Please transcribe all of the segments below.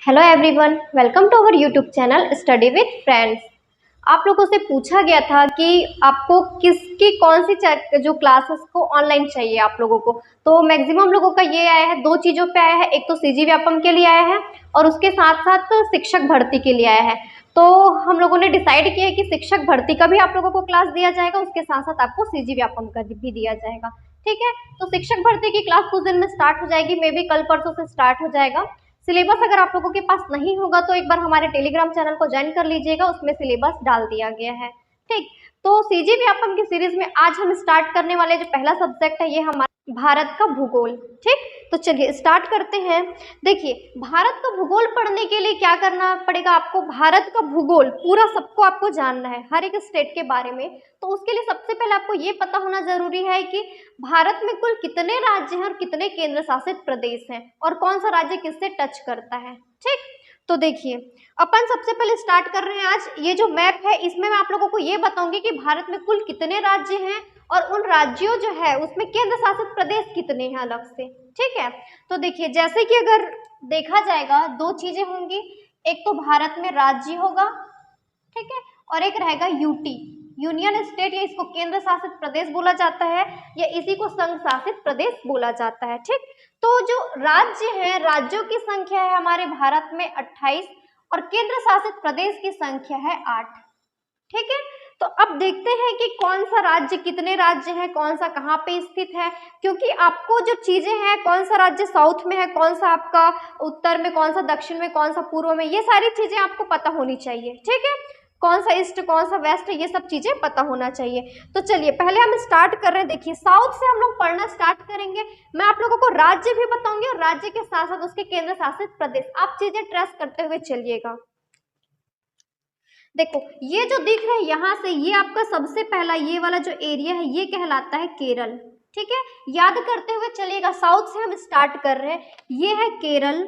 Hello everyone, welcome to our YouTube channel study with friends. आप लोगों से पूछा गया था कि आपको किसकी कौन सी जो क्लासेस को ऑनलाइन चाहिए आप लोगों को। तो मैक्सिमम लोगों का ये आया है, दो चीज़ों पे आया है। एक तो सीजी व्यापम के लिए आया है और उसके साथ साथ शिक्षक भर्ती के लिए आया है। तो हम लोगों ने डिसाइड किया है कि शिक्षक भर्ती का भी आप लोगों को क्लास दिया जाएगा, उसके साथ साथ आपको सीजी व्यापम का भी दिया जाएगा। ठीक है, तो शिक्षक भर्ती की क्लास कुछ दिन में स्टार्ट हो जाएगी, मे बी कल परसों से स्टार्ट हो जाएगा। सिलेबस अगर आप लोगों के पास नहीं होगा तो एक बार हमारे टेलीग्राम चैनल को ज्वाइन कर लीजिएगा, उसमें सिलेबस डाल दिया गया है। ठीक, तो सीजी व्यापम की सीरीज में आज हम स्टार्ट करने वाले जो पहला सब्जेक्ट है ये हमारा भारत का भूगोल। ठीक, तो चलिए स्टार्ट करते हैं। देखिए, भारत का भूगोल पढ़ने के लिए क्या करना पड़ेगा आपको, भारत का भूगोल पूरा सबको आपको जानना है, हर एक स्टेट के बारे में। तो उसके लिए सबसे पहले आपको ये पता होना जरूरी है कि भारत में कुल कितने राज्य हैं और कितने केंद्र शासित प्रदेश हैं और कौन सा राज्य किससे टच करता है। ठीक, तो देखिए अपन सबसे पहले स्टार्ट कर रहे हैं। आज ये जो मैप है इसमें मैं आप लोगों को ये बताऊंगी कि भारत में कुल कितने राज्य हैं और उन राज्यों जो है उसमें केंद्र शासित प्रदेश कितने हैं अलग से। ठीक है, तो देखिए जैसे कि अगर देखा जाएगा दो चीजें होंगी, एक तो भारत में राज्य होगा, ठीक है, और एक रहेगा यूटी, यूनियन स्टेट, या इसको केंद्र शासित प्रदेश बोला जाता है या इसी को संघ शासित प्रदेश बोला जाता है। ठीक, तो जो राज्य है, राज्यों की संख्या है हमारे भारत में 28 और केंद्र शासित प्रदेश की संख्या है 8। ठीक है, तो अब देखते हैं कि कौन सा राज्य, कितने राज्य हैं, कौन सा कहाँ पे स्थित है, क्योंकि आपको जो चीजें हैं, कौन सा राज्य साउथ में है, कौन सा आपका उत्तर में, कौन सा दक्षिण में, कौन सा पूर्व में, ये सारी चीजें आपको पता होनी चाहिए। ठीक है, कौन सा ईस्ट कौन सा वेस्ट है, ये सब चीजें पता होना चाहिए। तो चलिए पहले हम स्टार्ट कर रहे हैं। देखिए साउथ से हम लोग पढ़ना स्टार्ट करेंगे। मैं आप लोगों को राज्य भी बताऊंगी और राज्य के साथ साथ उसके केंद्र शासित प्रदेश। आप चीजें ट्रेस करते हुए चलिएगा। देखो ये जो दिख रहा है यहाँ से, ये आपका सबसे पहला ये वाला जो एरिया है ये कहलाता है केरल। ठीक है, याद करते हुए चलिएगा, साउथ से हम स्टार्ट कर रहे हैं। ये है केरल।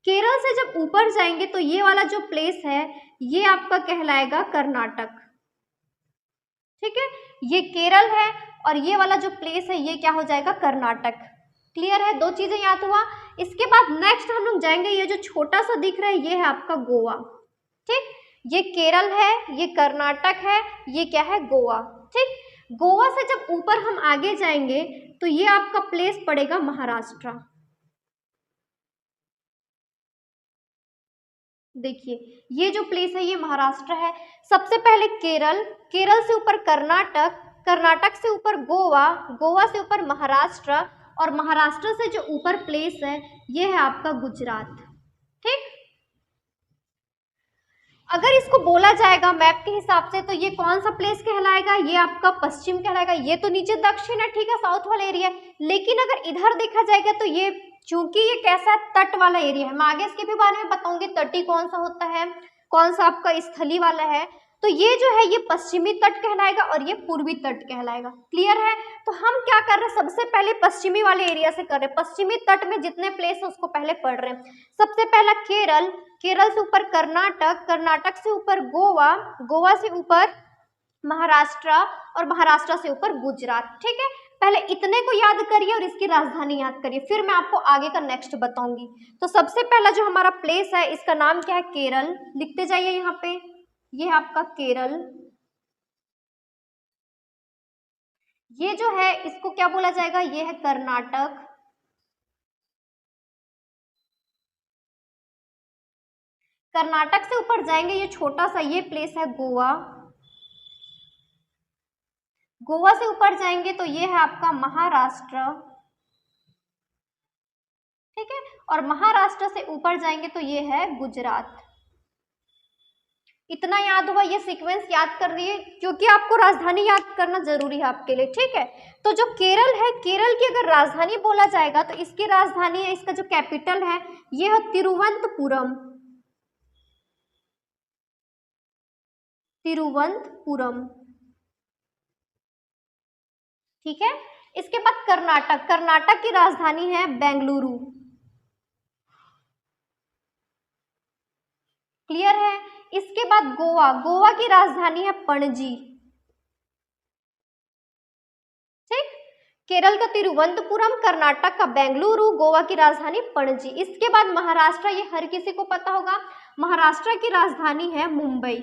केरल से जब ऊपर जाएंगे तो ये वाला जो प्लेस है ये आपका कहलाएगा कर्नाटक। ठीक है, ये केरल है और ये वाला जो प्लेस है ये क्या हो जाएगा, कर्नाटक। क्लियर है, दो चीजें याद हुआ। इसके बाद नेक्स्ट हम लोग जाएंगे, ये जो छोटा सा दिख रहा है ये है आपका गोवा। ठीक, ये केरल है, ये कर्नाटक है, ये क्या है, गोवा। ठीक, गोवा से जब ऊपर हम आगे जाएंगे तो ये आपका प्लेस पड़ेगा महाराष्ट्र। देखिए ये जो प्लेस है ये महाराष्ट्र है। सबसे पहले केरल, केरल से ऊपर कर्नाटक, कर्नाटक से ऊपर गोवा, गोवा से ऊपर महाराष्ट्र और महाराष्ट्र से जो ऊपर प्लेस है ये है आपका गुजरात। ठीक, अगर इसको बोला जाएगा मैप के हिसाब से तो ये कौन सा प्लेस कहलाएगा, ये आपका पश्चिम कहलाएगा। ये तो नीचे दक्षिण है, ठीक है, साउथ वाला एरिया है। लेकिन अगर इधर देखा जाएगा तो ये, चूंकि ये कैसा है, तट वाला एरिया है। मैं आगे इसके भी बारे में बताऊंगी, तटी कौन सा होता है, कौन सा आपका स्थली वाला है। तो ये जो है ये पश्चिमी तट कहलाएगा और ये पूर्वी तट कहलाएगा। क्लियर है, तो हम क्या कर रहे हैं, सबसे पहले पश्चिमी वाले एरिया से कर रहे हैं। पश्चिमी तट में जितने प्लेस है उसको पहले पढ़ रहे हैं। सबसे पहला केरल, केरल से ऊपर कर्नाटक, कर्नाटक से ऊपर गोवा, गोवा से ऊपर महाराष्ट्र और महाराष्ट्र से ऊपर गुजरात। ठीक है, पहले इतने को याद करिए और इसकी राजधानी याद करिए, फिर मैं आपको आगे का नेक्स्ट बताऊंगी। तो सबसे पहला जो हमारा प्लेस है इसका नाम क्या है, केरल। लिखते जाइए यहाँ पे, ये है आपका केरल। ये जो है इसको क्या बोला जाएगा, ये है कर्नाटक। कर्नाटक से ऊपर जाएंगे, ये छोटा सा ये प्लेस है गोवा। गोवा से ऊपर जाएंगे तो ये है आपका महाराष्ट्र। ठीक है, और महाराष्ट्र से ऊपर जाएंगे तो ये है गुजरात। इतना याद हुआ, ये सीक्वेंस याद कर रही क्योंकि आपको राजधानी याद करना जरूरी है आपके लिए। ठीक है, तो जो केरल है, केरल की अगर राजधानी बोला जाएगा तो इसकी राजधानी है, इसका जो कैपिटल है ये है तिरुवनंतपुरम। तिरुवनंतपुरम। ठीक है, इसके बाद कर्नाटक, कर्नाटक की राजधानी है बेंगलुरु। क्लियर है, इसके बाद गोवा, गोवा की राजधानी है पणजी। ठीक, केरल का तिरुवनंतपुरम, कर्नाटक का बेंगलुरु, गोवा की राजधानी पणजी। इसके बाद महाराष्ट्र, ये हर किसी को पता होगा, महाराष्ट्र की राजधानी है मुंबई।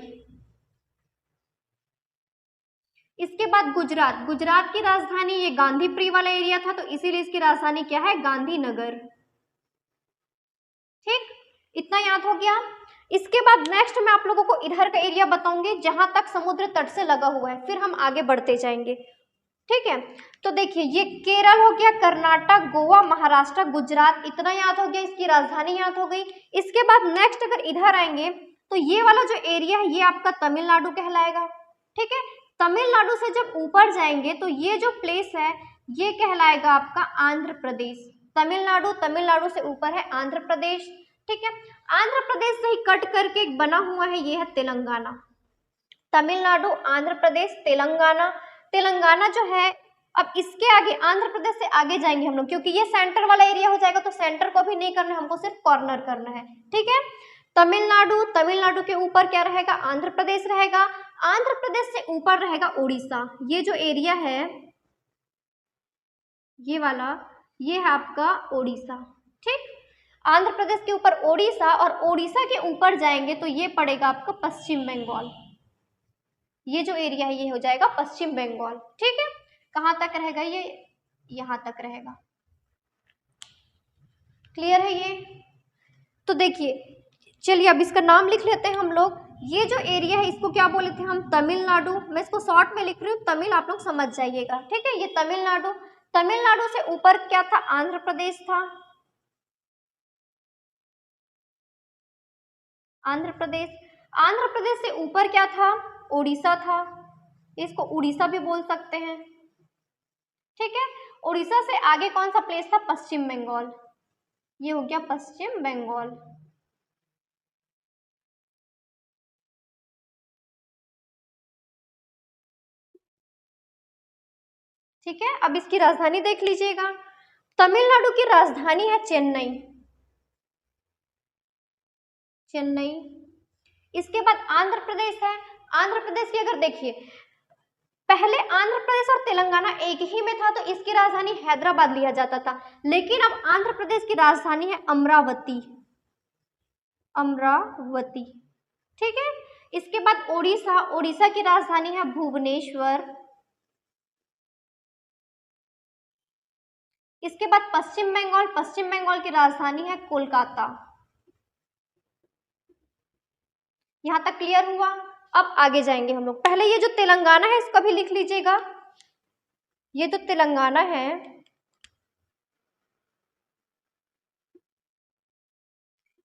इसके बाद गुजरात, गुजरात की राजधानी, ये गांधीप्री वाला एरिया था तो इसीलिए इसकी राजधानी क्या है, गांधीनगर। ठीक, इतना याद हो गया। इसके बाद नेक्स्ट मैं आप लोगों को इधर का एरिया बताऊंगी जहां तक समुद्र तट से लगा हुआ है, फिर हम आगे बढ़ते जाएंगे। ठीक है, तो देखिए ये केरल हो गया, कर्नाटक, गोवा, महाराष्ट्र, गुजरात, इतना याद हो गया, इसकी राजधानी याद हो गई। इसके बाद नेक्स्ट अगर इधर आएंगे तो ये वाला जो एरिया है ये आपका तमिलनाडु कहलाएगा। ठीक है, तमिलनाडु से जब ऊपर जाएंगे तो ये जो प्लेस है ये कहलाएगा आपका आंध्र प्रदेश। तमिलनाडु, तमिलनाडु से ऊपर है आंध्र प्रदेश। ठीक है, आंध्र प्रदेश से ही कट करके एक बना हुआ है, ये है तेलंगाना। तमिलनाडु, आंध्र प्रदेश, तेलंगाना। तेलंगाना जो है, अब इसके आगे आंध्र प्रदेश से आगे जाएंगे हम लोग, क्योंकि ये सेंटर वाला एरिया हो जाएगा तो सेंटर को भी नहीं करना, हमको सिर्फ कॉर्नर करना है। ठीक है, तमिलनाडु, तमिलनाडु के ऊपर क्या रहेगा, आंध्र प्रदेश रहेगा। आंध्र प्रदेश से ऊपर रहेगा उड़ीसा। ये जो एरिया है ये वाला, ये है आपका उड़ीसा। ठीक, आंध्र प्रदेश के ऊपर ओडिशा, और ओडिशा के ऊपर जाएंगे तो ये पड़ेगा आपका पश्चिम बंगाल। ये जो एरिया है ये हो जाएगा पश्चिम बंगाल। ठीक है, कहाँ तक रहेगा ये, यहाँ तक रहेगा। क्लियर है ये? तो देखिए, चलिए अब इसका नाम लिख लेते हैं हम लोग। ये जो एरिया है इसको क्या बोले थे हम, तमिलनाडु। मैं इसको शॉर्ट में लिख रही हूँ, तमिल आप लोग समझ जाइएगा। ठीक है, ये तमिलनाडु। तमिलनाडु से ऊपर क्या था, आंध्र प्रदेश था। आंध्र प्रदेश, आंध्र प्रदेश से ऊपर क्या था, उड़ीसा था। इसको उड़ीसा भी बोल सकते हैं। ठीक है, उड़ीसा से आगे कौन सा प्लेस था, पश्चिम बंगाल। ये हो गया पश्चिम बंगाल। ठीक है, अब इसकी राजधानी देख लीजिएगा। तमिलनाडु की राजधानी है चेन्नई। चेन्नई। इसके बाद आंध्र प्रदेश है। आंध्र प्रदेश की अगर देखिए, पहले आंध्र प्रदेश और तेलंगाना एक ही में था तो इसकी राजधानी हैदराबाद लिया जाता था, लेकिन अब आंध्र प्रदेश की राजधानी है अमरावती। अमरावती। ठीक है, इसके बाद ओडिशा, ओडिशा की राजधानी है भुवनेश्वर। इसके बाद पश्चिम बंगाल, पश्चिम बंगाल की राजधानी है कोलकाता। यहां तक क्लियर हुआ? अब आगे जाएंगे हम लोग। पहले ये जो तेलंगाना है इसको भी लिख लीजिएगा। ये जो तेलंगाना है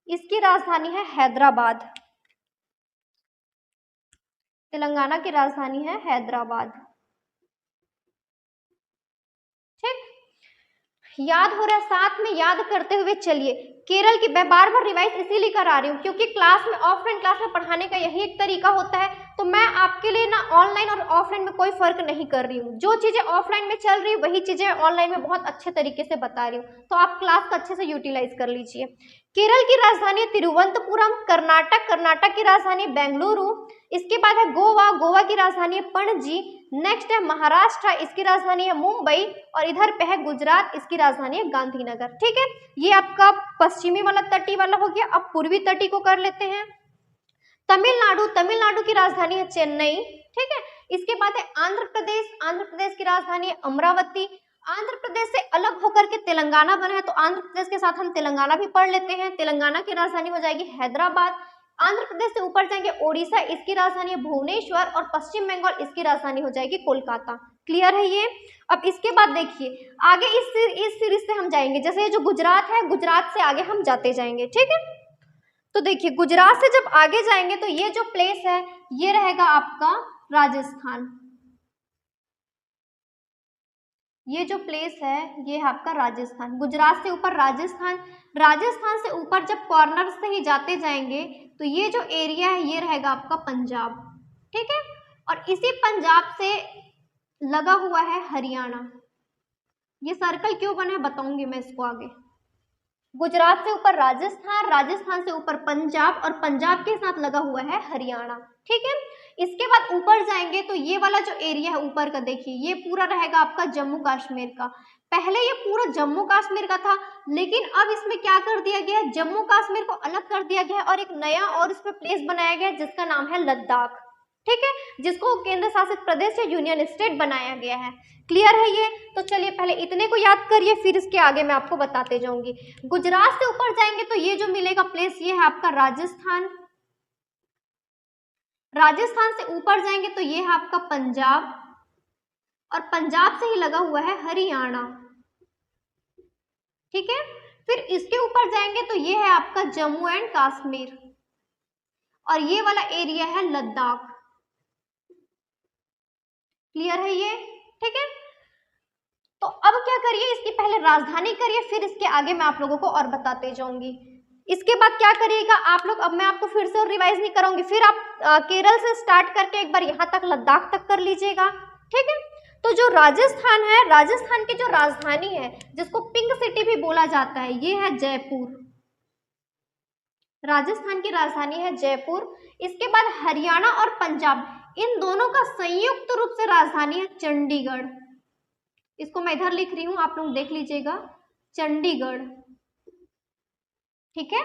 इसकी राजधानी है हैदराबाद। तेलंगाना की राजधानी है हैदराबाद। ठीक, याद हो रहा है, साथ में याद करते हुए चलिए। केरल की, मैं बार बार रिवाइज इसीलिए करा रही हूँ क्योंकि क्लास में, ऑफलाइन क्लास में पढ़ाने का यही एक तरीका होता है, तो मैं आपके लिए ना ऑनलाइन और ऑफलाइन में कोई फर्क नहीं कर रही हूँ। जो चीजें ऑफलाइन में चल रही है वही चीजें ऑनलाइन में बहुत अच्छे तरीके से बता रही हूँ, तो आप क्लास का अच्छे से यूटिलाइज कर लीजिए। केरल की राजधानी तिरुवनंतपुरम। कर्नाटक, कर्नाटक की राजधानी बेंगलुरु। इसके बाद है गोवा, गोवा की राजधानी है पणजी। नेक्स्ट है महाराष्ट्र, इसकी राजधानी है मुंबई। और इधर पे है गुजरात, इसकी राजधानी है गांधीनगर। ठीक है, ये आपका पश्चिमी वाला तटी वाला हो गया। अब पूर्वी तटी को कर लेते हैं। तमिलनाडु, तमिलनाडु की राजधानी है चेन्नई। ठीक है, इसके बाद है आंध्र प्रदेश, आंध्र प्रदेश की राजधानी है अमरावती। आंध्र प्रदेश से अलग होकर के तेलंगाना बना है तो आंध्र प्रदेश के साथ हम तेलंगाना भी पढ़ लेते हैं। तेलंगाना की राजधानी हो जाएगी हैदराबाद। आंध्र प्रदेश से ऊपर जाएंगे ओडिशा, इसकी राजधानी है भुवनेश्वर। और पश्चिम बंगाल, इसकी राजधानी हो जाएगी कोलकाता। क्लियर है ये? अब इसके बाद देखिए आगे इस सीरीज से हम जाएंगे, जैसे ये जो गुजरात है, गुजरात से आगे हम जाते जाएंगे। ठीक है, तो देखिए गुजरात से जब आगे जाएंगे तो ये जो प्लेस है ये रहेगा आपका राजस्थान। ये जो प्लेस है ये है आपका राजस्थान। गुजरात से ऊपर राजस्थान, राजस्थान से ऊपर जब कॉर्नर से ही जाते जाएंगे तो ये जो एरिया है ये रहेगा आपका पंजाब। ठीक है, और इसी पंजाब से लगा हुआ है हरियाणा। ये सर्कल क्यों बना है बताऊंगी मैं इसको आगे। गुजरात से ऊपर राजस्थान, राजस्थान से ऊपर पंजाब, और पंजाब के साथ लगा हुआ है हरियाणा। ठीक है, इसके बाद ऊपर जाएंगे तो ये वाला जो एरिया है ऊपर का, देखिए ये पूरा रहेगा आपका जम्मू कश्मीर का। पहले ये पूरा जम्मू कश्मीर का था, लेकिन अब इसमें क्या कर दिया गया है, जम्मू कश्मीर को अलग कर दिया गया है और एक नया और इस पे प्लेस बनाया गया है जिसका नाम है लद्दाख। ठीक है, जिसको केंद्र शासित प्रदेश या यूनियन स्टेट बनाया गया है। क्लियर है ये? तो चलिए पहले इतने को याद करिए, फिर इसके आगे मैं आपको बताते जाऊंगी। गुजरात से ऊपर जाएंगे तो ये जो मिलेगा प्लेस, ये है आपका राजस्थान। राजस्थान से ऊपर जाएंगे तो ये है आपका पंजाब, और पंजाब से ही लगा हुआ है हरियाणा। ठीक है, फिर इसके ऊपर जाएंगे तो ये है आपका जम्मू एंड कश्मीर, और ये वाला एरिया है लद्दाख। क्लियर है ये? ठीक है, तो अब क्या करिए, इसकी पहले राजधानी करिए, फिर इसके आगे मैं आप लोगों को और बताते जाऊंगी। इसके बाद क्या करिएगा आप लोग, अब मैं आपको फिर से और रिवाइज नहीं कराऊंगी, फिर आप केरल से स्टार्ट करके एक बार यहाँ तक लद्दाख तक कर लीजिएगा। ठीक है, तो जो राजस्थान है, राजस्थान की जो राजधानी है जिसको पिंक सिटी भी बोला जाता है, ये है जयपुर। राजस्थान की राजधानी है जयपुर। इसके बाद हरियाणा और पंजाब, इन दोनों का संयुक्त रूप से राजधानी है चंडीगढ़। इसको मैं इधर लिख रही हूं, आप लोग देख लीजिएगा, चंडीगढ़। ठीक है,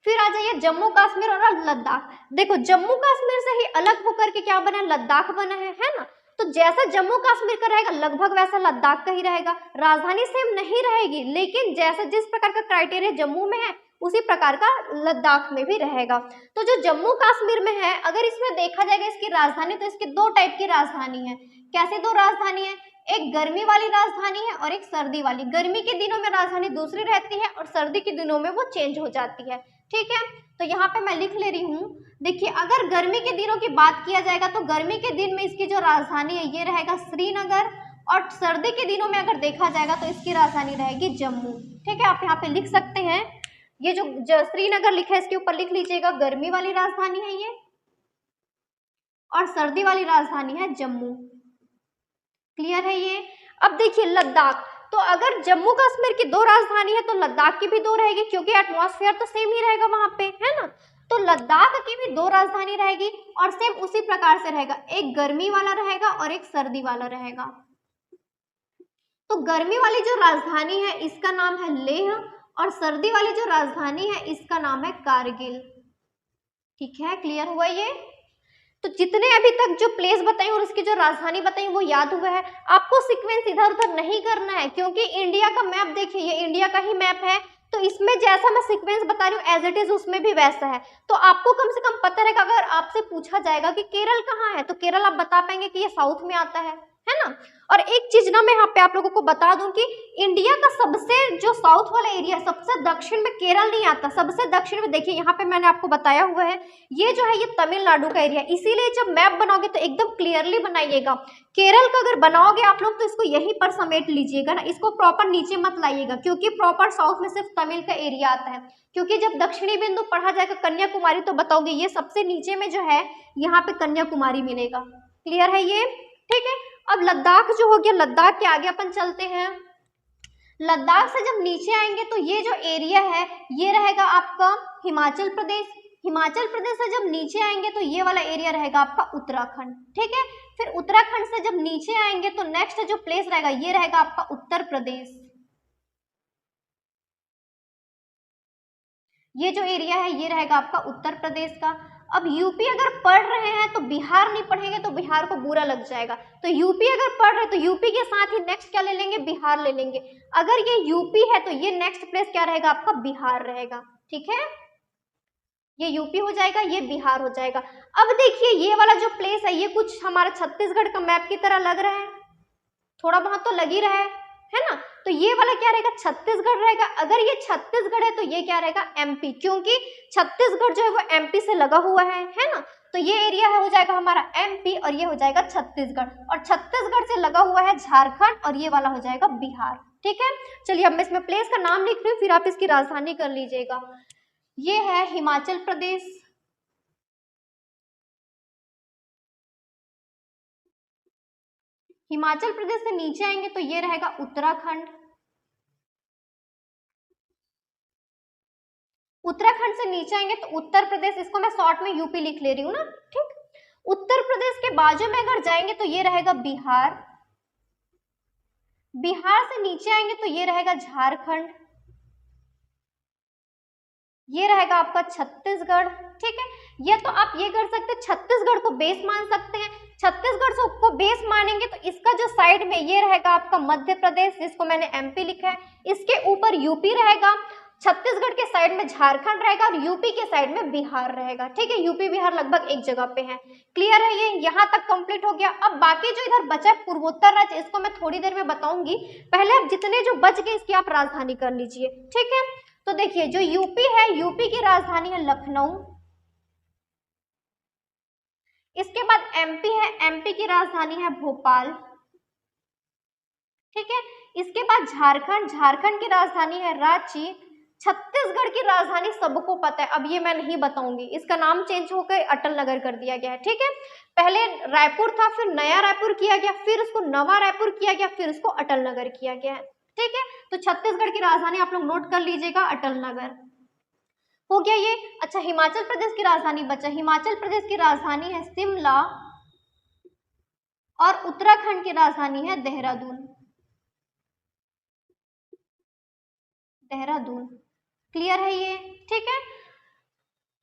फिर आ जाइए जम्मू कश्मीर और लद्दाख। देखो जम्मू कश्मीर से ही अलग होकर के क्या बना, लद्दाख बना है ना। तो जैसा जम्मू कश्मीर का रहेगा लगभग वैसा लद्दाख का ही रहेगा। राजधानी सेम नहीं रहेगी, लेकिन जैसा जिस प्रकार का क्राइटेरिया जम्मू में है उसी प्रकार का लद्दाख में भी रहेगा। तो जो जम्मू कश्मीर में है, अगर इसमें देखा जाएगा इसकी राजधानी, तो इसकी दो टाइप की राजधानी है। कैसे दो राजधानी है, एक गर्मी वाली राजधानी है और एक सर्दी वाली। गर्मी के दिनों में राजधानी दूसरी रहती है और सर्दी के दिनों में वो चेंज हो जाती है। ठीक है, तो यहाँ पे मैं लिख ले रही हूँ। देखिए अगर गर्मी के दिनों की बात किया जाएगा तो गर्मी के दिन में इसकी जो राजधानी है ये रहेगा श्रीनगर, और सर्दी के दिनों में अगर देखा जाएगा तो इसकी राजधानी रहेगी जम्मू। ठीक है, आप यहाँ पे लिख सकते हैं, ये जो श्रीनगर लिखा है इसके ऊपर लिख लीजिएगा गर्मी वाली राजधानी है ये, और सर्दी वाली राजधानी है जम्मू। क्लियर है ये? अब देखिए लद्दाख, तो अगर जम्मू कश्मीर की दो राजधानी है तो लद्दाख की भी दो रहेगी, क्योंकि एटमॉस्फेयर तो सेम ही रहेगा वहां पे, है ना। तो लद्दाख की भी दो राजधानी रहेगी और सेम उसी प्रकार से रहेगा, एक गर्मी वाला रहेगा और एक सर्दी वाला रहेगा। तो गर्मी वाली जो राजधानी है इसका नाम है लेह, और सर्दी वाली जो राजधानी है इसका नाम है कारगिल। ठीक है, क्लियर हुआ ये? तो जितने अभी तक जो प्लेस बताई और उसकी जो राजधानी बताई वो याद हुआ है। आपको सीक्वेंस इधर उधर नहीं करना है, क्योंकि इंडिया का मैप देखिए, ये इंडिया का ही मैप है, तो इसमें जैसा मैं सीक्वेंस बता रही हूँ एज इट इज उसमें भी वैसा है। तो आपको कम से कम पता रहेगा, अगर आपसे पूछा जाएगा कि केरल कहाँ है तो केरल आप बता पाएंगे कि ये साउथ में आता है ना। और एक चीज ना मैं यहाँ पे आप लोगों को बता दूं कि इंडिया का सबसे जो साउथ वाला एरिया, सबसे दक्षिण में केरल नहीं आता, सबसे दक्षिण में देखिए यहाँ पे मैंने आपको बताया हुआ है, ये जो है ये तमिलनाडु का एरिया। इसीलिए जब मैप बनाओगे तो एकदम क्लियरली बनाइएगा। केरल का अगर बनाओगे आप लोग तो इसको यहीं पर समेट लीजिएगा ना, इसको प्रॉपर नीचे मत लाइएगा, क्योंकि प्रॉपर साउथ में सिर्फ तमिल का एरिया आता है। क्योंकि जब दक्षिणी बिंदु पढ़ा जाएगा कन्याकुमारी तो बताओगे ये सबसे नीचे में जो है यहाँ पे कन्याकुमारी मिलेगा। क्लियर है ये? ठीक है, अब लद्दाख जो हो गया, लद्दाख के आगे अपन चलते हैं। लद्दाख से जब नीचे आएंगे तो ये जो एरिया है ये रहेगा आपका हिमाचल प्रदेश। हिमाचल प्रदेश से जब नीचे आएंगे तो ये वाला एरिया रहेगा आपका उत्तराखंड। ठीक है, फिर उत्तराखंड से जब नीचे आएंगे तो नेक्स्ट जो प्लेस रहेगा ये रहेगा आपका उत्तर प्रदेश। ये जो एरिया है ये रहेगा आपका उत्तर प्रदेश का। अब यूपी अगर पढ़ रहे हैं तो बिहार नहीं पढ़ेंगे तो बिहार को बुरा लग जाएगा, तो यूपी अगर पढ़ रहे हैं तो यूपी के साथ ही नेक्स्ट क्या ले लेंगे, बिहार ले लेंगे। अगर ये यूपी है तो ये नेक्स्ट प्लेस क्या रहेगा आपका, बिहार रहेगा। ठीक है, ये यूपी हो जाएगा, ये बिहार हो जाएगा। अब देखिए ये वाला जो प्लेस है ये कुछ हमारा छत्तीसगढ़ का मैप की तरह लग रहा है, थोड़ा बहुत तो लग ही रहा है ना। तो ये वाला क्या रहेगा, छत्तीसगढ़ रहेगा। अगर ये छत्तीसगढ़ है तो ये क्या रहेगा, एमपी, क्योंकि छत्तीसगढ़ जो है वो एमपी से लगा हुआ है ना। तो ये एरिया हो जाएगा हमारा एमपी और ये हो जाएगा छत्तीसगढ़, और छत्तीसगढ़ से लगा हुआ है झारखंड और ये वाला हो जाएगा बिहार। ठीक है, चलिए अब मैं इसमें प्लेस का नाम लिख रही हूँ, फिर आप इसकी राजधानी कर लीजिएगा। ये है हिमाचल प्रदेश, हिमाचल प्रदेश से नीचे आएंगे तो ये रहेगा उत्तराखंड। उत्तराखंड से नीचे आएंगे तो उत्तर प्रदेश, इसको मैं शॉर्ट में यूपी लिख ले रही हूँ ना। ठीक, उत्तर प्रदेश के बाजू में अगर जाएंगे तो ये रहेगा बिहार, बिहार से नीचे आएंगे तो ये रहेगा झारखंड, ये रहेगा आपका छत्तीसगढ़। ठीक है, ये तो आप ये कर सकते हैं, छत्तीसगढ़ को बेस मान सकते हैं। छत्तीसगढ़ को बेस मानेंगे तो इसका जो साइड में ये रहेगा आपका मध्य प्रदेश, जिसको मैंने एमपी लिखा है, इसके ऊपर यूपी रहेगा, छत्तीसगढ़ के साइड में झारखंड रहेगा और यूपी के साइड में बिहार रहेगा। ठीक है, यूपी बिहार लगभग एक जगह पे है। क्लियर है, ये यहाँ तक कंप्लीट हो गया। अब बाकी जो इधर बचा है पूर्वोत्तर राज्य, इसको मैं थोड़ी देर में बताऊंगी, पहले अब जितने जो बच गए इसकी आप राजधानी कर लीजिए। ठीक है, तो देखिए जो यूपी है, यूपी की राजधानी है लखनऊ। इसके बाद एमपी है, एमपी की राजधानी है भोपाल। ठीक है, इसके बाद झारखंड, झारखंड की राजधानी है रांची। छत्तीसगढ़ की राजधानी सबको पता है, अब ये मैं नहीं बताऊंगी, इसका नाम चेंज होकर अटल नगर कर दिया गया है। ठीक है, पहले रायपुर था, फिर नया रायपुर किया गया, फिर उसको नवा रायपुर किया गया, फिर उसको अटल नगर किया गया है। ठीक है, तो छत्तीसगढ़ की राजधानी आप लोग नोट कर लीजिएगा, अटल नगर हो गया ये। अच्छा, हिमाचल प्रदेश की राजधानी बचा, हिमाचल प्रदेश की राजधानी है शिमला और उत्तराखंड की राजधानी है देहरादून, देहरादून। क्लियर है ये? ठीक है,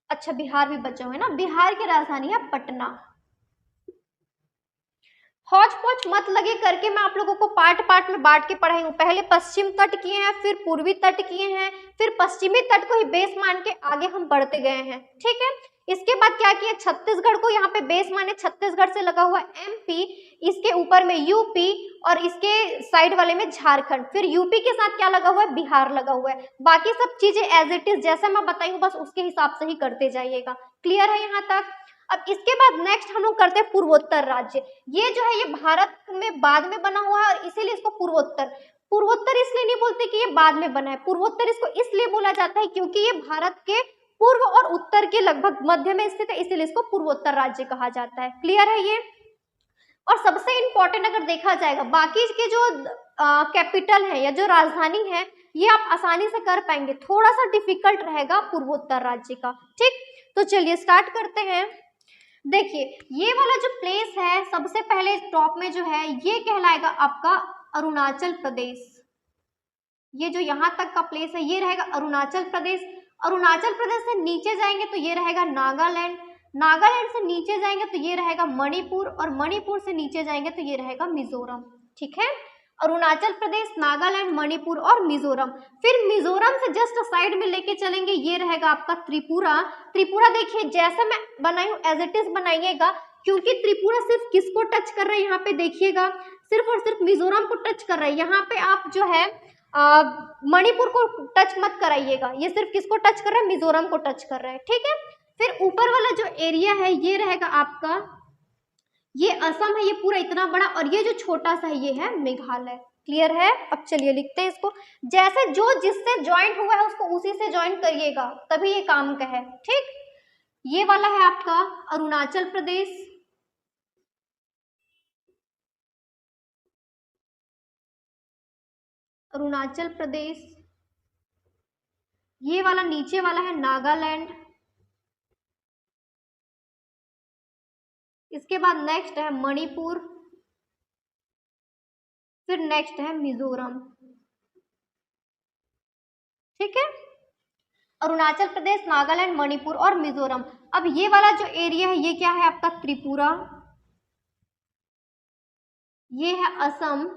अच्छा बिहार भी बचा हुआ है ना, बिहार की राजधानी है पटना। हौच पौच मत लगे करके मैं आप लोगों को पार्ट पार्ट में बांट के पढ़ाई हूँ। पहले पश्चिम तट किए हैं, फिर पूर्वी तट किए हैं, फिर पश्चिमी तट को ही बेस मान के आगे हम बढ़ते गए हैं। ठीक है, इसके बाद क्या किया, छत्तीसगढ़ को यहाँ पे बेस माने, छत्तीसगढ़ से लगा हुआ एमपी, इसके ऊपर में यूपी और इसके साइड वाले में झारखंड, फिर यूपी के साथ क्या लगा हुआ है, बिहार लगा हुआ है। बाकी सब चीजें एज इट इज जैसा मैं बताई हूँ बस उसके हिसाब से ही करते जाइएगा। क्लियर है यहाँ तक? अब इसके बाद नेक्स्ट हम लोग करते हैं पूर्वोत्तर राज्य। ये जो है ये भारत में बाद में बना हुआ है और इसीलिए इसको पूर्वोत्तर, पूर्वोत्तर इसलिए नहीं बोलते कि ये बाद में बना है, पूर्वोत्तर इसको इसलिए बोला जाता है क्योंकि ये भारत के पूर्व और उत्तर के लगभग मध्य में स्थित है, इसीलिए इसको पूर्वोत्तर राज्य कहा जाता है। क्लियर है ये? और सबसे इंपॉर्टेंट अगर देखा जाएगा, बाकी के जो कैपिटल है या जो राजधानी है ये आप आसानी से कर पाएंगे, थोड़ा सा डिफिकल्ट रहेगा पूर्वोत्तर राज्य का। ठीक, तो चलिए स्टार्ट करते हैं। देखिए ये वाला जो प्लेस है सबसे पहले टॉप में जो है ये कहलाएगा आपका अरुणाचल प्रदेश। ये जो यहाँ तक का प्लेस है ये रहेगा अरुणाचल प्रदेश। अरुणाचल प्रदेश से नीचे जाएंगे तो ये रहेगा नागालैंड, नागालैंड से नीचे जाएंगे तो ये रहेगा मणिपुर और मणिपुर से नीचे जाएंगे तो ये रहेगा मिजोरम। ठीक है, अरुणाचल प्रदेश, नागालैंड, मणिपुर और मिजोरम। फिर मिजोरम से जस्ट साइड में लेके चलेंगे ये रहेगा आपका त्रिपुरा। त्रिपुरा देखिए जैसे मैं बनाई हूँ एज इट इज बनाइएगा, क्योंकि त्रिपुरा सिर्फ किसको टच कर रहा है यहाँ पे देखिएगा, सिर्फ और सिर्फ मिजोरम को टच कर रहा है। यहाँ पे आप जो है मणिपुर को टच मत कराइएगा, ये सिर्फ किसको टच कर रहा है, मिजोरम को टच कर रहा है। ठीक है, फिर ऊपर वाला जो एरिया है ये रहेगा आपका, ये असम है, ये पूरा इतना बड़ा, और ये जो छोटा सा है ये है मेघालय। क्लियर है? अब चलिए लिखते हैं इसको, जैसे जो जिससे ज्वाइंट हुआ है उसको उसी से ज्वाइन करिएगा तभी ये काम का है। ठीक, ये वाला है आपका अरुणाचल प्रदेश, अरुणाचल प्रदेश। ये वाला नीचे वाला है नागालैंड। इसके बाद नेक्स्ट है मणिपुर, फिर नेक्स्ट है मिजोरम। ठीक है, अरुणाचल प्रदेश, नागालैंड, मणिपुर और मिजोरम। अब ये वाला जो एरिया है ये क्या है आपका त्रिपुरा, ये है असम।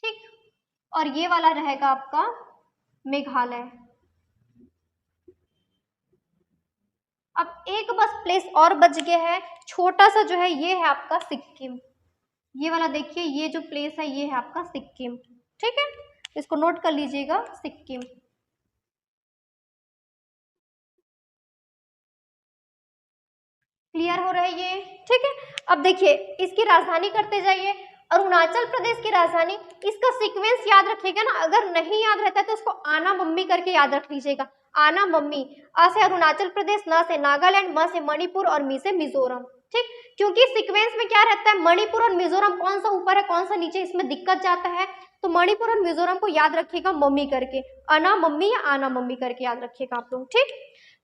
ठीक, और ये वाला रहेगा आपका मेघालय। अब एक बस प्लेस और बच गया है, छोटा सा जो है ये है आपका सिक्किम। ये वाला देखिए ये जो प्लेस है ये है आपका सिक्किम। ठीक है, इसको नोट कर लीजिएगा सिक्किम। क्लियर हो रहा है ये? ठीक है, अब देखिए इसकी राजधानी करते जाइए। अरुणाचल प्रदेश की राजधानी, इसका सीक्वेंस याद रखिएगा ना, अगर नहीं याद रहता है तो उसको आना मम्मी करके याद रख लीजिएगा। आना मम्मी, आ से अरुणाचल प्रदेश, ना से नागालैंड, म से मणिपुर और मी से मिजोरम। ठीक, क्योंकि सीक्वेंस में क्या रहता है, मणिपुर और मिजोरम कौन सा ऊपर है कौन सा नीचे, इसमें दिक्कत जाता है, तो मणिपुर और मिजोरम को याद रखिएगा मम्मी करके, आना मम्मी या आना मम्मी करके याद रखिएगा आप लोग। ठीक,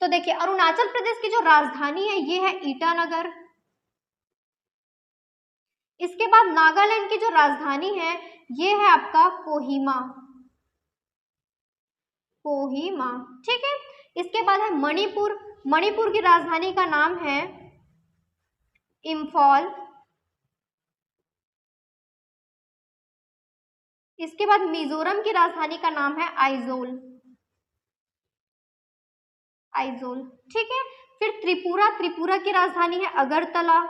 तो देखिए अरुणाचल प्रदेश की जो राजधानी है ये है ईटानगर। इसके बाद नागालैंड की जो राजधानी है ये है आपका कोहिमा, कोहिमा, ठीक है। इसके बाद है मणिपुर। मणिपुर की राजधानी का नाम है इम्फॉल। इसके बाद मिजोरम की राजधानी का नाम है आइजोल, आइजोल, ठीक है। फिर त्रिपुरा, त्रिपुरा की राजधानी है अगरतला।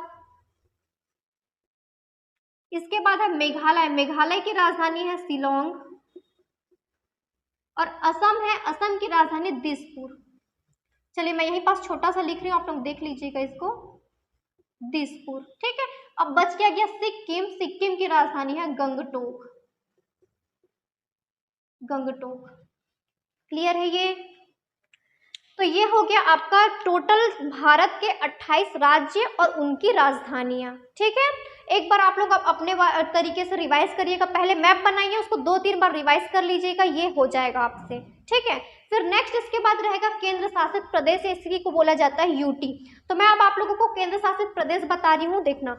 इसके बाद है मेघालय, मेघालय की राजधानी है शिलोंग। और असम है, असम की राजधानी दिसपुर। चलिए मैं यहीं पास छोटा सा लिख रही हूँ, आप लोग देख लीजिएगा इसको, दिसपुर, ठीक है। अब बच क्या गया सिक्किम। सिक्किम की राजधानी है गंगटोक, गंगटोक, क्लियर है ये। तो ये हो गया आपका टोटल भारत के 28 राज्य और उनकी राजधानियां, ठीक है। एक बार आप लोग अपने तरीके से रिवाइज करिएगा, पहले मैप बनाइए उसको 2-3 बार रिवाइज कर लीजिएगा, ये हो जाएगा आपसे, ठीक है। फिर नेक्स्ट इसके बाद रहेगा केंद्र शासित प्रदेश, इसी को बोला जाता है यूटी। तो मैं अब आप लोगों को केंद्र शासित प्रदेश बता रही हूँ, देखना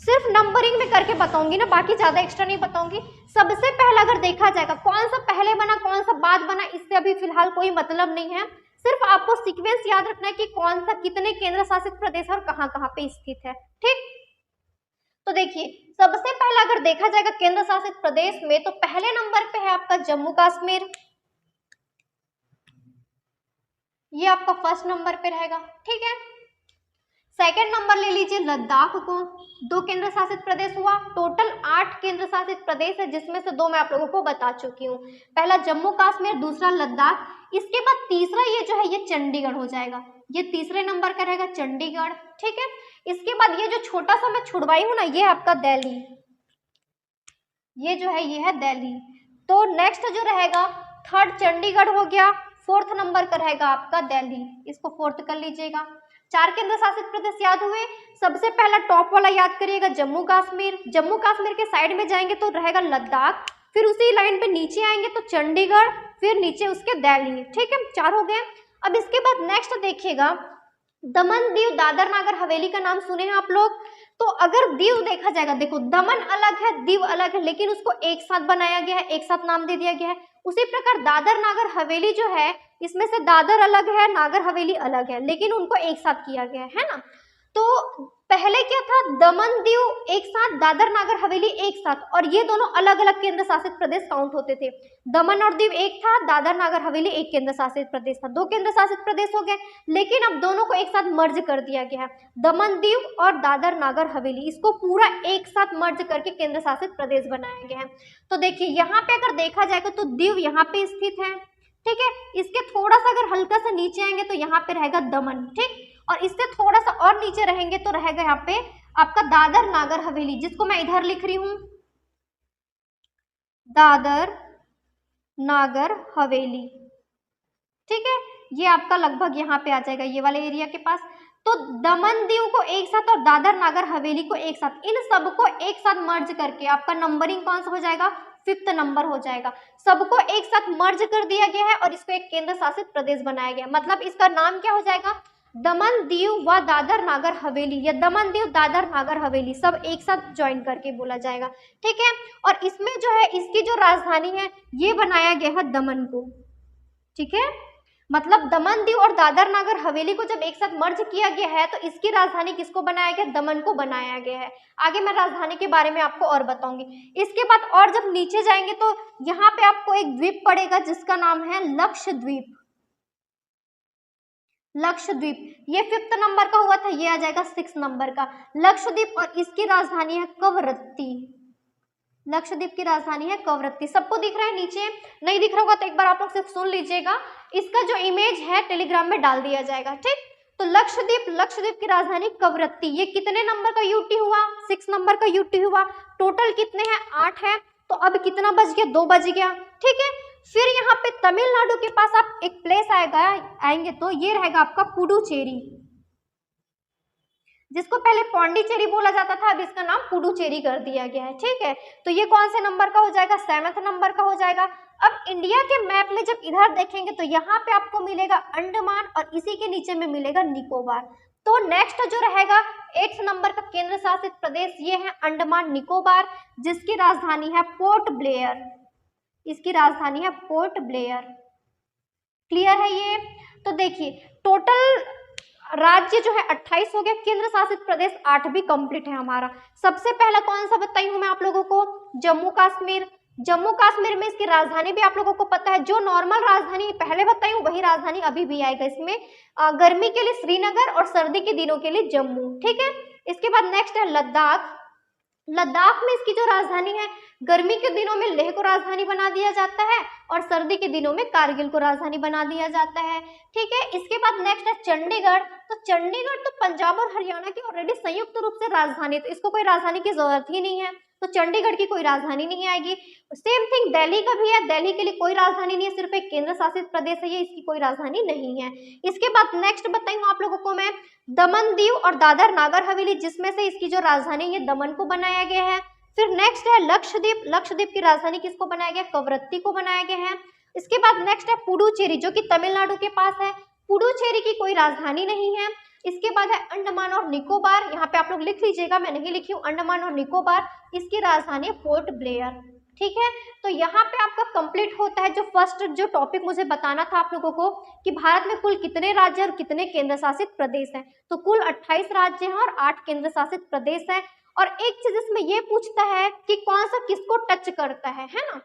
सिर्फ नंबरिंग में करके बताऊंगी ना, बाकी ज्यादा एक्स्ट्रा नहीं बताऊंगी। सबसे पहला अगर देखा जाएगा कौन सा पहले बना कौन सा बाद बना, इससे अभी फिलहाल कोई मतलब नहीं है, सिर्फ आपको सीक्वेंस याद रखना है कि कौन सा कितने केंद्र शासित प्रदेश और कहां कहां पे स्थित है, ठीक। तो देखिए सबसे पहला अगर देखा जाएगा केंद्र शासित प्रदेश में, तो पहले नंबर पे है आपका जम्मू कश्मीर, ये आपका फर्स्ट नंबर पे रहेगा, ठीक है। सेकंड नंबर ले लीजिए लद्दाख को, 2 केंद्र शासित प्रदेश हुआ, टोटल 8 केंद्र शासित प्रदेश है, जिसमें से 2 मैं आप लोगों को बता चुकी हूँ, पहला जम्मू कश्मीर, दूसरा लद्दाख। इसके बाद तीसरा ये जो है ये चंडीगढ़ हो जाएगा, ये तीसरे नंबर का रहेगा चंडीगढ़, ठीक है। इसके बाद ये जो छोटा सा मैं छुड़वाई हूँ ना, ये है आपका दिल्ली, ये जो है ये है दिल्ली। तो नेक्स्ट जो रहेगा थर्ड चंडीगढ़ हो गया, फोर्थ नंबर का रहेगा आपका दिल्ली, इसको फोर्थ कर लीजिएगा। 4 केंद्र शासित प्रदेश याद हुए। सबसे पहला टॉप वाला याद करिएगा जम्मू कश्मीर, जम्मू कश्मीर के साइड में जाएंगे तो रहेगा लद्दाख, फिर उसी लाइन पे नीचे आएंगे तो चंडीगढ़, फिर नीचे उसके दिल्ली, ठीक है, 4 हो गए। अब इसके बाद नेक्स्ट देखिएगा दमन दीव दादर नागर हवेली का नाम सुने हैं आप लोग। तो अगर दीव देखा जाएगा, देखो दमन अलग है दीव अलग है, लेकिन उसको एक साथ बनाया गया है, एक साथ नाम दे दिया गया है। उसी प्रकार दादर नागर हवेली जो है, इसमें से दादर अलग है नागर हवेली अलग है, लेकिन उनको एक साथ किया गया है ना। तो पहले क्या था, दमन दीव एक साथ, दादर नागर हवेली एक साथ, और ये दोनों अलग अलग केंद्र शासित प्रदेश काउंट होते थे। दमन और दीव एक था, दादर नागर हवेली एक केंद्र शासित प्रदेश था, 2 केंद्र शासित प्रदेश हो गए। लेकिन अब दोनों को एक साथ मर्ज कर दिया गया है, दमन दीव और दादर नागर हवेली, इसको पूरा एक साथ मर्ज करके केंद्र शासित प्रदेश बनाया गया है। तो देखिए यहाँ पे अगर देखा जाएगा तो दीव यहाँ पे स्थित है, ठीक है। इसके थोड़ा सा अगर हल्का सा नीचे आएंगे तो यहाँ पे रहेगा दमन, ठीक। और इससे थोड़ा सा और नीचे रहेंगे तो रहेगा यहाँ पे आपका दादर नागर हवेली, जिसको मैं इधर लिख रही हूँ दादर नागर हवेली, ठीक है। ये आपका लगभग यहाँ पे आ जाएगा, ये वाले एरिया के पास। तो दमन दीव को एक साथ और दादर नागर हवेली को एक साथ, इन सबको एक साथ मर्ज करके आपका नंबरिंग कौन सा हो जाएगा, 5th नंबर हो जाएगा। सबको एक साथ मर्ज कर दिया गया है और इसको एक केंद्र शासित प्रदेश बनाया गया, मतलब इसका नाम क्या हो जाएगा, दमन दीव व दादर नागर हवेली, या दमन दीव दादर नागर हवेली, सब एक साथ ज्वाइन करके बोला जाएगा, ठीक है। और इसमें जो है इसकी जो राजधानी है ये बनाया गया है दमन को, ठीक है। मतलब दमन दीव और दादर नागर हवेली को जब एक साथ मर्ज किया गया है तो इसकी राजधानी किसको बनाया गया, दमन को बनाया गया है। आगे मैं राजधानी के बारे में आपको और बताऊंगी। इसके बाद और जब नीचे जाएंगे तो यहाँ पे आपको एक द्वीप पड़ेगा जिसका नाम है लक्षद्वीप, लक्षद्वीप, ये 5th नंबर का हुआ था, ये आ जाएगा 6th नंबर का लक्षद्वीप, और इसकी राजधानी है कवरत्ती, लक्षद्वीप की राजधानी है कवरत्ती। सबको दिख रहा है, नीचे नहीं दिख रहा होगा तो एक बार आप लोग सिर्फ सुन लीजिएगा, इसका जो इमेज है टेलीग्राम में डाल दिया जाएगा, ठीक। तो लक्षद्वीप, लक्षद्वीप की राजधानी कवरत्ती, ये कितने नंबर का यूटी हुआ, 6 नंबर का यूटी हुआ। टोटल कितने हैं, 8 है, तो अब कितना बच गया, 2 बच गया, ठीक है। फिर यहाँ पे तमिलनाडु के पास आप एक प्लेस आएंगे तो ये रहेगा आपका पुडुचेरी, जिसको पहले पौंडीचेरी बोला जाता था, अब इसका नाम पुडुचेरी कर दिया गया है, ठीक है। तो ये कौन से नंबर का हो जाएगा, 7th नंबर का हो जाएगा। अब इंडिया के मैप में जब इधर देखेंगे तो यहाँ पे आपको मिलेगा अंडमान और इसी के नीचे में मिलेगा निकोबार। तो नेक्स्ट जो रहेगा 8th नंबर का केंद्र शासित प्रदेश ये है अंडमान निकोबार, जिसकी राजधानी है पोर्ट ब्लेयर। इसकी राजधानी है पोर्ट ब्लेयर। क्लियर है ये? तो देखिए टोटल राज्य जो है 28 हो गया, केंद्र शासित प्रदेश 8 भी कंप्लीट है हमारा। सबसे पहला कौन सा बताई हूं मैं आप लोगों को? जम्मू कश्मीर। जम्मू कश्मीर में इसकी राजधानी भी आप लोगों को पता है, जो नॉर्मल राजधानी पहले बताई हूँ वही राजधानी अभी भी आएगा इसमें। गर्मी के लिए श्रीनगर और सर्दी के दिनों के लिए जम्मू। ठीक है, इसके बाद नेक्स्ट है लद्दाख। लद्दाख में इसकी जो राजधानी है, गर्मी के दिनों में लेह को राजधानी बना दिया जाता है और सर्दी के दिनों में कारगिल को राजधानी बना दिया जाता है। ठीक है, इसके बाद नेक्स्ट है चंडीगढ़। तो चंडीगढ़ तो पंजाब और हरियाणा की ऑलरेडी संयुक्त रूप से राजधानी, तो इसको कोई राजधानी की जरूरत ही नहीं है, तो चंडीगढ़ की कोई राजधानी नहीं आएगी। सेम थिंग दिल्ली का भी है, दिल्ली के लिए कोई राजधानी नहीं है, सिर्फ एक केंद्र शासित प्रदेश है ये, इसकी कोई राजधानी नहीं है। इसके बाद नेक्स्ट बताई हूँ आप लोगों को मैं दमन दीव और दादर नागर हवेली, जिसमें से इसकी जो राजधानी ये दमन को बनाया गया है। फिर नेक्स्ट है लक्षद्वीप। लक्षद्वीप की राजधानी किसको बनाया गया? कवरत्ती को बनाया गया है। इसके बाद नेक्स्ट है पुडुचेरी, जो कि तमिलनाडु के पास है। पुडुचेरी की कोई राजधानी नहीं है। इसके बाद है अंडमान और निकोबार, यहाँ पे आप लोग लिख लीजिएगा, मैं नहीं लिखी हूँ, अंडमान और निकोबार, इसकी राजधानी है पोर्ट ब्लेयर। ठीक है, तो यहाँ पे आपका कंप्लीट होता है जो फर्स्ट जो टॉपिक मुझे बताना था आप लोगों को कि भारत में कुल कितने राज्य और कितने केंद्र शासित प्रदेश हैं। तो कुल 28 राज्य हैं और 8 केंद्र शासित प्रदेश हैं। और एक चीज इसमें ये पूछता है कि कौन सा किसको टच करता है ना।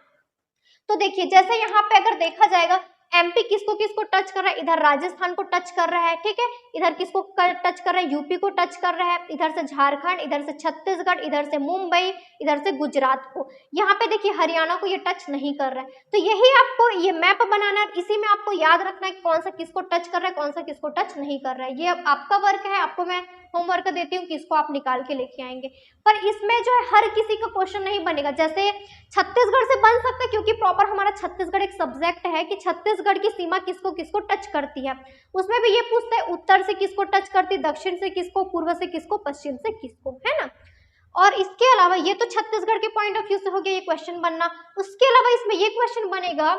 तो देखिए जैसे यहाँ पे अगर देखा जाएगा एमपी किसको किसको टच कर रहा है, इधर राजस्थान को टच कर रहा है। ठीक है, इधर किसको टच कर रहा है? यूपी को टच कर रहा है, इधर से झारखंड, इधर से छत्तीसगढ़, इधर से मुंबई, इधर से गुजरात को। यहाँ पे देखिए हरियाणा को ये टच नहीं कर रहा है। तो यही आपको ये मैप बनाना है, इसी में आपको याद रखना है कौन सा किसको टच कर रहा है, कौन सा किसको टच नहीं कर रहा है। ये आपका वर्क है, आपको मैं होमवर्क देती हूँ कि इसको आप निकाल के लेके आएंगे। पर इसमें जो है हर किसी का क्वेश्चन नहीं बनेगा, जैसे छत्तीसगढ़ से बन सकता है क्योंकि प्रॉपर हमारा छत्तीसगढ़ एक सब्जेक्ट है कि छत्तीसगढ़ की सीमा किसको किसको टच करती है। उसमें भी ये पूछता है उत्तर से किसको टच करती है, दक्षिण से किसको, पूर्व से किसको, पश्चिम से किसको, है ना। और इसके अलावा ये तो छत्तीसगढ़ के पॉइंट ऑफ व्यू से हो गया ये क्वेश्चन बनना। उसके अलावा इसमें ये क्वेश्चन बनेगा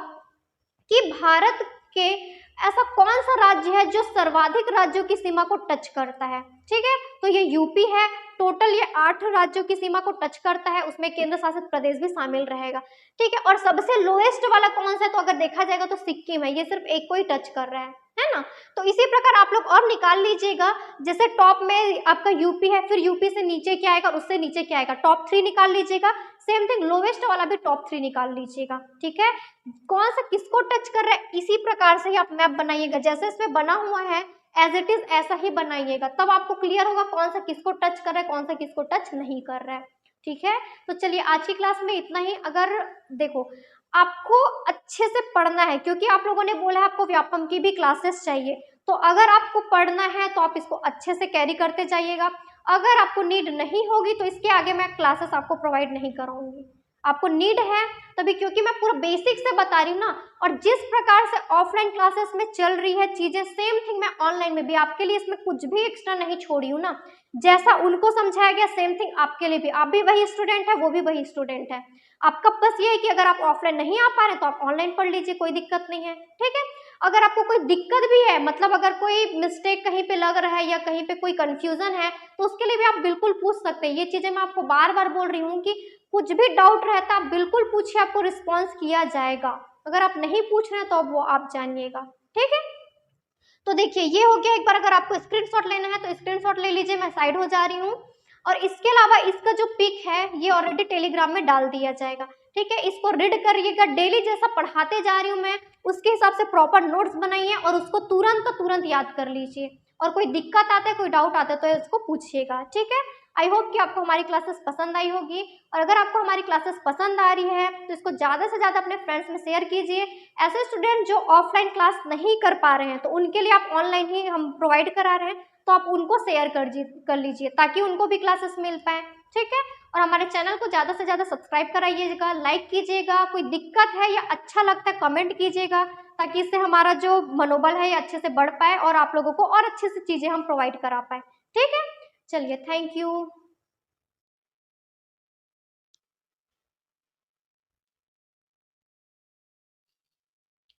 कि भारत के ऐसा कौन सा राज्य है जो सर्वाधिक राज्यों की सीमा को टच करता है। ठीक है, तो ये यूपी है, टोटल ये 8 राज्यों की सीमा को टच करता है, उसमें केंद्र शासित प्रदेश भी शामिल रहेगा। ठीक है, और सबसे लोएस्ट वाला कौन सा है? तो अगर देखा जाएगा तो सिक्किम है, ये सिर्फ एक को ही टच कर रहा है ना। तो इसी प्रकार आप लोग और निकाल लीजिएगा, जैसे टॉप में आपका यूपी है, फिर यूपी से नीचे क्या आएगा, उससे नीचे क्या आएगा, टॉप 3 निकाल लीजिएगा। सेम थिंग लोवेस्ट वाला भी टॉप 3 निकाल लीजिएगा। ठीक है, कौन सा किसको टच कर रहा है, इसी प्रकार से ही आप मैप बनाइएगा, जैसे इसमें बना हुआ है एज इट इज ऐसा ही बनाइएगा, तब आपको क्लियर होगा कौन सा किसको टच कर रहा है, कौन सा किसको टच नहीं कर रहा है। ठीक है, तो चलिए आज की क्लास में इतना ही। अगर देखो आपको अच्छे से पढ़ना है, क्योंकि आप लोगों ने बोला है आपको व्यापम की भी क्लासेस चाहिए, तो अगर आपको पढ़ना है तो आप इसको अच्छे से कैरी करते जाइएगा। अगर आपको नीड नहीं होगी तो इसके आगे मैं क्लासेस आपको प्रोवाइड नहीं कराऊंगी। आपको नीड है तभी, क्योंकि मैं पूरा बेसिक से बता रही हूँ ना, और जिस प्रकार से ऑफलाइन क्लासेस में चल रही है चीजें, सेम थिंग मैं ऑनलाइन में भी आपके लिए इसमें कुछ भी एक्स्ट्रा नहीं छोड़ी हूँ ना। जैसा उनको समझाया गया सेम थिंग आपके लिए भी, आप भी वही स्टूडेंट है, वो भी वही स्टूडेंट है। आपका बस ये है कि अगर आप ऑफलाइन नहीं आ पा रहे तो आप ऑनलाइन पढ़ लीजिए, कोई दिक्कत नहीं है। ठीक है, अगर आपको कोई दिक्कत भी है, मतलब अगर कोई मिस्टेक कहीं पे लग रहा है या कहीं पे कोई कंफ्यूजन है, तो उसके लिए भी आप बिल्कुल पूछ सकते हैं। ये चीजें मैं आपको बार बार बोल रही हूँ कि कुछ भी डाउट रहता है आप बिल्कुल पूछिए, आपको रिस्पॉन्स किया जाएगा। अगर आप नहीं पूछ रहे हैं तो वो आप जानिएगा। ठीक है, तो देखिए ये हो गया। एक बार अगर आपको स्क्रीनशॉट लेना है तो स्क्रीनशॉट ले लीजिए, मैं साइड हो जा रही हूँ। और इसके अलावा इसका जो पिक है ये ऑलरेडी टेलीग्राम में डाल दिया जाएगा। ठीक है, इसको रीड करिएगा, डेली जैसा पढ़ाते जा रही हूँ मैं उसके हिसाब से प्रॉपर नोट्स बनाइए और उसको तुरंत याद कर लीजिए। और कोई दिक्कत आता है, कोई डाउट आता है तो इसको पूछिएगा। ठीक है, आई होप कि आपको हमारी क्लासेस पसंद आई होगी, और अगर आपको हमारी क्लासेस पसंद आ रही है तो इसको ज़्यादा से ज़्यादा अपने फ्रेंड्स में शेयर कीजिए। ऐसे स्टूडेंट जो ऑफलाइन क्लास नहीं कर पा रहे हैं तो उनके लिए आप ऑनलाइन ही हम प्रोवाइड करा रहे हैं, तो आप उनको शेयर कर लीजिए ताकि उनको भी क्लासेस मिल पाए। ठीक है, और हमारे चैनल को ज़्यादा से ज़्यादा सब्सक्राइब कराइएगा, लाइक कीजिएगा। कोई दिक्कत है या अच्छा लगता है कमेंट कीजिएगा, ताकि इससे हमारा जो मनोबल है ये अच्छे से बढ़ पाए और आप लोगों को और अच्छे से चीज़ें हम प्रोवाइड करा पाए। ठीक है, चलिए, थैंक यू।